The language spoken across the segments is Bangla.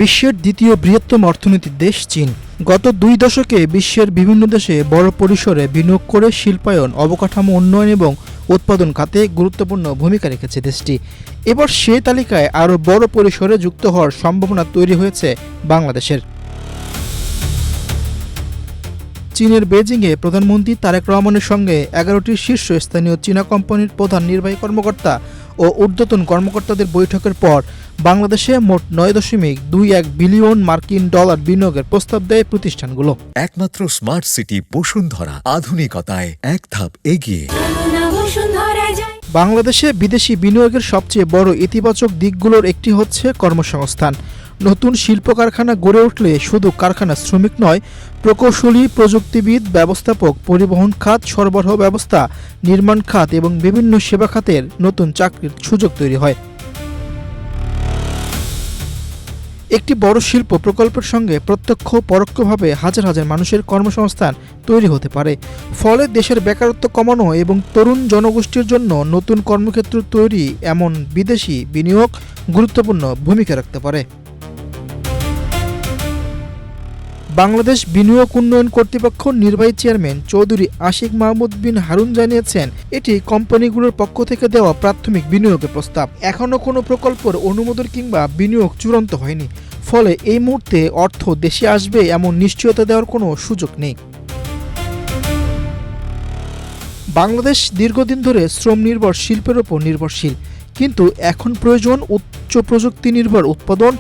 বিশ্বের দ্বিতীয় বৃহত্তম অর্থনীতির দেশ চীন। গত 2 দশকে বিশ্বের বিভিন্ন দেশে বড় পরিসরে বিনিয়োগ করে শিল্পায়ন, অবকাঠামো উন্নয়ন এবং উৎপাদন খাতে গুরুত্বপূর্ণ ভূমিকা রেখেছে দেশটি। এবার সেই তালিকায় আরও বড় পরিসরে যুক্ত হওয়ার সম্ভাবনা তৈরি হয়েছে বাংলাদেশের। চীনের বেজিংয়ে প্রধানমন্ত্রী তারেক রহমানের সঙ্গে 11টি শীর্ষস্থানীয় চীনা কোম্পানির প্রধান নির্বাহী কর্মকর্তা ও ঊর্ধ্বতন কর্মকর্তাদের বৈঠকের পর বাংলাদেশে মোট 9.21 বিলিয়ন মার্কিন ডলার বিনিয়োগের প্রস্তাব দেয় প্রতিষ্ঠানগুলো। একমাত্র স্মার্ট সিটি বসুন্ধরা, আধুনিকতায় এক ধাপ এগিয়ে। বাংলাদেশে বিদেশি বিনিয়োগের সবচেয়ে বড় ইতিবাচক দিকগুলোর একটি হচ্ছে কর্মসংস্থান। নতুন শিল্প কারখানা গড়ে উঠলে শুধু কারখানা শ্রমিক নয়, প্রকৌশলী, প্রযুক্তিবিদ, ব্যবস্থাপক, পরিবহন খাত, সরবরাহ ব্যবস্থা, নির্মাণ খাত এবং বিভিন্ন সেবা খাতের নতুন চাকরির সুযোগ তৈরি হয়। একটি বড় শিল্প প্রকল্পের সঙ্গে প্রত্যক্ষ পরোক্ষভাবে হাজার হাজার মানুষের কর্মসংস্থান তৈরি হতে পারে। ফলে দেশের বেকারত্ব কমানো এবং তরুণ জনগোষ্ঠীর জন্য নতুন কর্মক্ষেত্র তৈরি এমন বিদেশি বিনিয়োগ গুরুত্বপূর্ণ ভূমিকা রাখতে পারে। বাংলাদেশ বিনিয়োগ উন্নয়ন কর্তৃপক্ষ নির্বাহী চেয়ারম্যান চৌধুরী আশিক মাহমুদ বিন হারুন জানিয়েছেন, এটি কোম্পানিগুলোর পক্ষ থেকে দেওয়া প্রাথমিক বিনিয়োগের প্রস্তাব। এখনও কোনো প্রকল্পের অনুমোদন কিংবা বিনিয়োগ চূড়ান্ত হয়নি। ফলে এই মুহূর্তে অর্থ দেশে আসবে এমন নিশ্চয়তা দেওয়ার কোনো সুযোগ নেই। বাংলাদেশ দীর্ঘদিন ধরে শ্রম নির্ভর শিল্পের উপর নির্ভরশীল, কিন্তু এখন প্রয়োজন উচ্চ প্রযুক্তি নির্ভর উৎপাদন,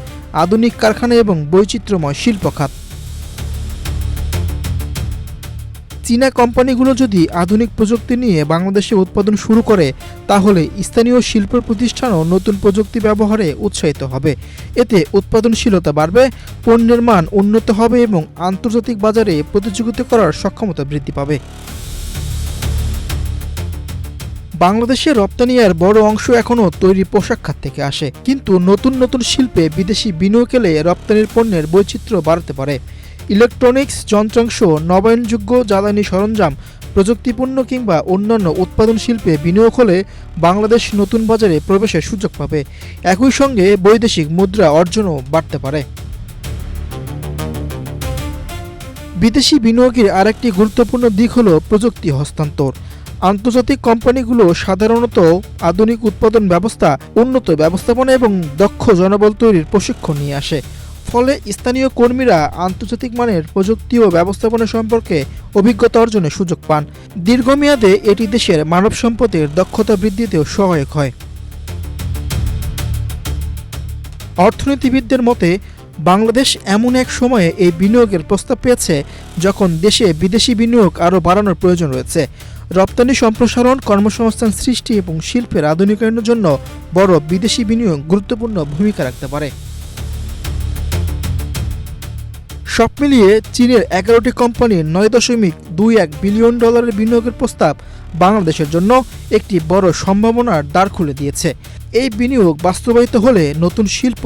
আধুনিক কারখানা এবং বৈচিত্র্যময় শিল্প খাত। চীনা কোম্পানিগুলো যদি আধুনিক প্রযুক্তি নিয়ে বাংলাদেশে উৎপাদন শুরু করে, তাহলে স্থানীয় শিল্প প্রতিষ্ঠানও নতুন প্রযুক্তি ব্যবহারে উৎসাহিত হবে। এতে উৎপাদনশীলতা বাড়বে, পণ্যের মান উন্নত হবে এবং আন্তর্জাতিক বাজারে প্রতিযোগিতা করার সক্ষমতা বৃদ্ধি পাবে। বাংলাদেশের রপ্তানি এর বড় অংশ এখনও তৈরি পোশাক খাত থেকে আসে, কিন্তু নতুন নতুন শিল্পে বিদেশি বিনিয়োগ এলে রপ্তানির পণ্যের বৈচিত্র্য বাড়তে পারে। ইলেকট্রনিক্স, যন্ত্রাংশ, নবায়নযোগ্য জ্বালানি সরঞ্জাম, প্রযুক্তিপণ্য কিংবা অন্যান্য উৎপাদন শিল্পে বিনিয়োগ হলে বাংলাদেশ নতুন বাজারে প্রবেশের সুযোগ পাবে। একই সঙ্গে বৈদেশিক মুদ্রা অর্জনও বাড়তে পারে। বিদেশি বিনিয়োগের আরেকটি গুরুত্বপূর্ণ দিক হল প্রযুক্তি হস্তান্তর। আন্তর্জাতিক কোম্পানিগুলো সাধারণত আধুনিক উৎপাদন ব্যবস্থা, উন্নত ব্যবস্থাপনা এবং দক্ষ জনবল তৈরির প্রশিক্ষণ নিয়ে আসে। ফলে স্থানীয় কর্মীরা আন্তর্জাতিক মানের প্রযুক্তি ও ব্যবস্থাপনা সম্পর্কে অভিজ্ঞতা অর্জনের সুযোগ পান। দীর্ঘমেয়াদে এটি দেশের মানব সম্পদের দক্ষতা বৃদ্ধিতেও সহায়ক হয়। অর্থনীতিবিদদের মতে, বাংলাদেশ এমন এক সময়ে এই বিনিয়োগের প্রস্তাব পেয়েছে যখন দেশে বিদেশি বিনিয়োগ আরও বাড়ানোর প্রয়োজন রয়েছে। রপ্তানি সম্প্রসারণ, কর্মসংস্থান সৃষ্টি এবং শিল্পের আধুনিকায়নের জন্য বড় বিদেশি বিনিয়োগ গুরুত্বপূর্ণ ভূমিকা রাখতে পারে। সব মিলিয়ে চীনের 11টি কোম্পানির 9.21 বিলিয়ন ডলারের বিনিয়োগের প্রস্তাব বাংলাদেশের জন্য একটি বড় সম্ভাবনার দ্বার খুলে দিয়েছে। এই বিনিয়োগ বাস্তবায়িত হলে নতুন শিল্প,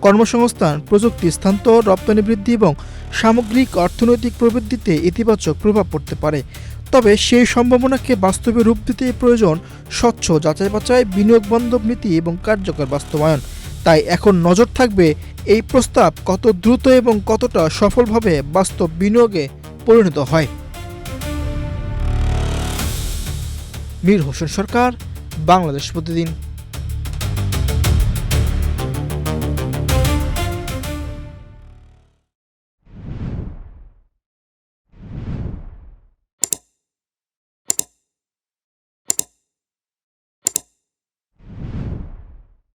কর্মসংস্থান, প্রযুক্তি স্থানান্তর, রপ্তানি বৃদ্ধি এবং সামগ্রিক অর্থনৈতিক প্রবৃদ্ধিতে ইতিবাচক প্রভাব পড়তে পারে। তবে সেই সম্ভাবনাকে বাস্তবে রূপ দিতে প্রয়োজন স্বচ্ছ যাচাই-বাছাই, বিনিয়োগ বান্ধব নীতি এবং কার্যকর বাস্তবায়ন। তাই এখন নজর থাকবে এই প্রস্তাব কত দ্রুত এবং কতটা সফলভাবে বাস্তব বিনিয়োগে পরিণত হয়। মীর হোসেন সরকার, বাংলাদেশ প্রতিদিন।